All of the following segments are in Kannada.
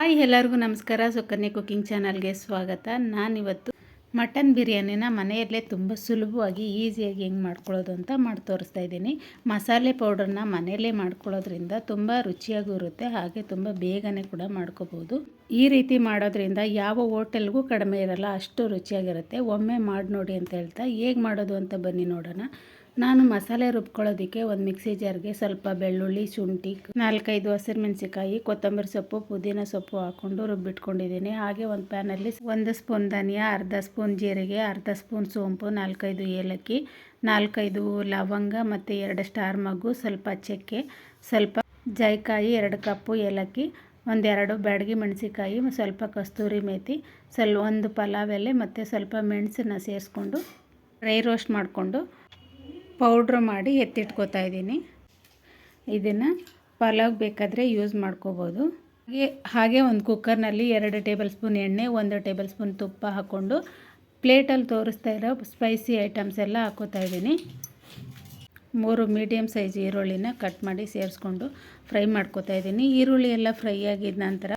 ಹಾಯ್ ಎಲ್ಲರಿಗೂ ನಮಸ್ಕಾರ. ಸುಕನ್ಯಾ ಕುಕಿಂಗ್ ಚಾನಲ್ಗೆ ಸ್ವಾಗತ. ನಾನಿವತ್ತು ಮಟನ್ ಬಿರಿಯಾನಿನ ಮನೆಯಲ್ಲೇ ತುಂಬ ಸುಲಭವಾಗಿ ಈಸಿಯಾಗಿ ಹೆಂಗೆ ಮಾಡ್ಕೊಳ್ಳೋದು ಅಂತ ಮಾಡಿ ತೋರಿಸ್ತಾ ಇದ್ದೀನಿ. ಮಸಾಲೆ ಪೌಡರ್ನ ಮನೆಯಲ್ಲೇ ಮಾಡ್ಕೊಳ್ಳೋದ್ರಿಂದ ತುಂಬ ರುಚಿಯಾಗೂ ಇರುತ್ತೆ, ಹಾಗೆ ತುಂಬ ಬೇಗನೆ ಕೂಡ ಮಾಡ್ಕೋಬೋದು. ಈ ರೀತಿ ಮಾಡೋದ್ರಿಂದ ಯಾವ ಹೋಟೆಲ್ಗೂ ಕಡಿಮೆ ಇರಲ್ಲ, ಅಷ್ಟು ರುಚಿಯಾಗಿರುತ್ತೆ. ಒಮ್ಮೆ ಮಾಡಿ ನೋಡಿ ಅಂತ ಹೇಳ್ತಾ ಹೇಗೆ ಮಾಡೋದು ಅಂತ ಬನ್ನಿ ನೋಡೋಣ. ನಾನು ಮಸಾಲೆ ರುಬ್ಕೊಳ್ಳೋದಕ್ಕೆ ಒಂದು ಮಿಕ್ಸಿ ಜಾರ್ಗೆ ಸ್ವಲ್ಪ ಬೆಳ್ಳುಳ್ಳಿ, ಶುಂಠಿ, 4-5 ಹಸಿರುಮೆಣಸಿಕಾಯಿ, ಕೊತ್ತಂಬರಿ ಸೊಪ್ಪು, ಪುದೀನ ಸೊಪ್ಪು ಹಾಕ್ಕೊಂಡು ರುಬ್ಬಿಟ್ಕೊಂಡಿದ್ದೀನಿ. ಹಾಗೆ ಒಂದು ಪ್ಯಾನಲ್ಲಿ 1 ಸ್ಪೂನ್ ಧನಿಯಾ, ಅರ್ಧ ಸ್ಪೂನ್ ಜೀರಿಗೆ, ಅರ್ಧ ಸ್ಪೂನ್ ಸೋಂಪು, 4-5 ಏಲಕ್ಕಿ, 4-5 ಲವಂಗ ಮತ್ತು 2 ಸ್ಟಾರ್ ಮಗ್ಗು, ಸ್ವಲ್ಪ ಚಕ್ಕೆ, ಸ್ವಲ್ಪ ಜಾಯಿಕಾಯಿ, 2 ಕಪ್ಪು ಏಲಕ್ಕಿ, 1-2 ಬ್ಯಾಡಗಿ ಮೆಣಸಿಕಾಯಿ, ಸ್ವಲ್ಪ ಕಸ್ತೂರಿ ಮೇಥಿ, ಒಂದು ಪಲಾವ್ ಎಲೆ ಮತ್ತು ಸ್ವಲ್ಪ ಮೆಣಸನ್ನ ಸೇರಿಸ್ಕೊಂಡು ಡ್ರೈ ರೋಸ್ಟ್ ಮಾಡಿಕೊಂಡು ಪೌಡ್ರ್ ಮಾಡಿ ಎತ್ತಿಟ್ಕೋತಾ ಇದ್ದೀನಿ. ಇದನ್ನು ಪಲಾವ್ ಬೇಕಾದರೆ ಯೂಸ್ ಮಾಡ್ಕೋಬೋದು. ಹಾಗೆ ಒಂದು ಕುಕ್ಕರ್ನಲ್ಲಿ 2 ಟೇಬಲ್ ಸ್ಪೂನ್ ಎಣ್ಣೆ, 1 ಟೇಬಲ್ ಸ್ಪೂನ್ ತುಪ್ಪ ಹಾಕ್ಕೊಂಡು ಪ್ಲೇಟಲ್ಲಿ ತೋರಿಸ್ತಾ ಇರೋ ಸ್ಪೈಸಿ ಐಟಮ್ಸ್ ಎಲ್ಲ ಹಾಕೋತಾ ಇದ್ದೀನಿ. 3 ಮೀಡಿಯಮ್ ಸೈಜ್ ಈರುಳ್ಳಿನ ಕಟ್ ಮಾಡಿ ಸೇರಿಸ್ಕೊಂಡು ಫ್ರೈ ಮಾಡ್ಕೋತಾ ಇದ್ದೀನಿ. ಈರುಳ್ಳಿ ಎಲ್ಲ ಫ್ರೈ ಆಗಿದ ನಂತರ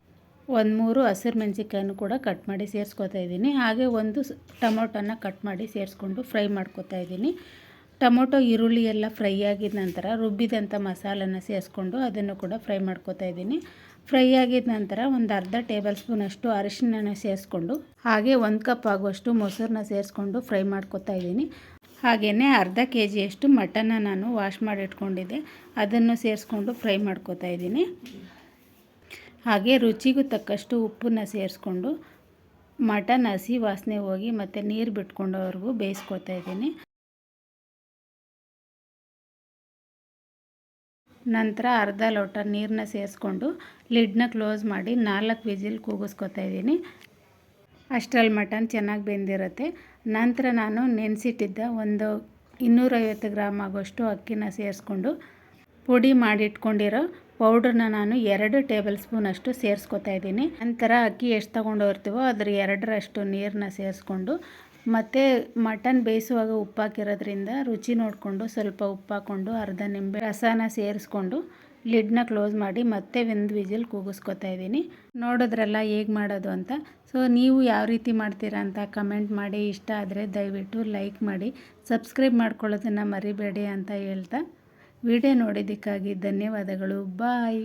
3 ಹಸಿರು ಮೆಣಸಿಕಾಯನ್ನು ಕೂಡ ಕಟ್ ಮಾಡಿ ಸೇರಿಸ್ಕೋತಾ ಇದ್ದೀನಿ. ಹಾಗೆ 1 ಟೊಮೊಟೊನ ಕಟ್ ಮಾಡಿ ಸೇರಿಸ್ಕೊಂಡು ಫ್ರೈ ಮಾಡ್ಕೋತಾ ಇದ್ದೀನಿ. ಟೊಮೊಟೊ, ಈರುಳ್ಳಿ ಎಲ್ಲ ಫ್ರೈ ಆಗಿದ ನಂತರ ರುಬ್ಬಿದಂಥ ಮಸಾಲನ ಸೇರಿಸ್ಕೊಂಡು ಅದನ್ನು ಕೂಡ ಫ್ರೈ ಮಾಡ್ಕೋತಾ ಇದ್ದೀನಿ. ಫ್ರೈ ಆಗಿದ ನಂತರ ಅರ್ಧ ಟೇಬಲ್ ಸ್ಪೂನ್ ಅಷ್ಟು ಅರಿಶಿನ ಸೇರಿಸ್ಕೊಂಡು ಹಾಗೆ 1 ಕಪ್ ಆಗುವಷ್ಟು ಮೊಸರನ್ನ ಸೇರಿಸ್ಕೊಂಡು ಫ್ರೈ ಮಾಡ್ಕೋತಾ ಇದ್ದೀನಿ. ಹಾಗೆಯೇ ಅರ್ಧ ಕೆಜಿಯಷ್ಟು ಮಟನ್ನ ನಾನು ವಾಶ್ ಮಾಡಿ ಇಟ್ಕೊಂಡಿದ್ದೆ, ಅದನ್ನು ಸೇರಿಸ್ಕೊಂಡು ಫ್ರೈ ಮಾಡ್ಕೋತಾ ಇದ್ದೀನಿ. ಹಾಗೆ ರುಚಿಗೂ ತಕ್ಕಷ್ಟು ಉಪ್ಪನ್ನ ಸೇರಿಸ್ಕೊಂಡು ಮಟನ್ ಹಸಿ ವಾಸನೆ ಹೋಗಿ ಮತ್ತು ನೀರು ಬಿಟ್ಕೊಂಡವರೆಗೂ ಬೇಯಿಸ್ಕೊತಾ ಇದ್ದೀನಿ. ನಂತರ ಅರ್ಧ ಲೋಟ ನೀರನ್ನ ಸೇರಿಸ್ಕೊಂಡು ಲಿಡ್ನ ಕ್ಲೋಸ್ ಮಾಡಿ 4 ವಿಸಿಲ್ ಕೂಗಿಸ್ಕೊತಾ ಇದ್ದೀನಿ. ಅಷ್ಟರಲ್ಲಿ ಮಟನ್ ಚೆನ್ನಾಗಿ ಬೆಂದಿರುತ್ತೆ. ನಂತರ ನಾನು ನೆನೆಸಿಟ್ಟಿದ್ದ 250 ಗ್ರಾಮ್ ಆಗೋಷ್ಟು ಅಕ್ಕಿನ ಸೇರಿಸ್ಕೊಂಡು ಪುಡಿ ಮಾಡಿಟ್ಕೊಂಡಿರೋ ಪೌಡ್ರನ್ನ ನಾನು 2 ಟೇಬಲ್ ಸ್ಪೂನ್ ಅಷ್ಟು ಸೇರಿಸ್ಕೊತಾ ಇದ್ದೀನಿ. ನಂತರ ಅಕ್ಕಿ ಎಷ್ಟು ತೊಗೊಂಡು ಹೋಗ್ತೀವೋ ಅದ್ರ 2ರಷ್ಟು ನೀರನ್ನ ಸೇರಿಸ್ಕೊಂಡು ಮತ್ತು ಮಟನ್ ಬೇಯಿಸುವಾಗ ಉಪ್ಪು ಹಾಕಿರೋದ್ರಿಂದ ರುಚಿ ನೋಡಿಕೊಂಡು ಸ್ವಲ್ಪ ಉಪ್ಪು ಹಾಕ್ಕೊಂಡು ಅರ್ಧ ನಿಂಬೆ ರಸನ ಸೇರಿಸ್ಕೊಂಡು ಲಿಡ್ನ ಕ್ಲೋಸ್ ಮಾಡಿ ಮತ್ತೆ 1 ವಿಸಿಲ್ ಕೂಗಿಸ್ಕೊತಾ ಇದ್ದೀನಿ. ನೋಡಿದ್ರಲ್ಲ ಹೇಗೆ ಮಾಡೋದು ಅಂತ. ಸೊ ನೀವು ಯಾವ ರೀತಿ ಮಾಡ್ತೀರಾ ಅಂತ ಕಮೆಂಟ್ ಮಾಡಿ. ಇಷ್ಟ ಆದರೆ ದಯವಿಟ್ಟು ಲೈಕ್ ಮಾಡಿ, ಸಬ್ಸ್ಕ್ರೈಬ್ ಮಾಡ್ಕೊಳ್ಳೋದನ್ನು ಮರಿಬೇಡಿ ಅಂತ ಹೇಳ್ತಾ ವಿಡಿಯೋ ನೋಡಿದ್ದಕ್ಕಾಗಿ ಧನ್ಯವಾದಗಳು. ಬಾಯ್.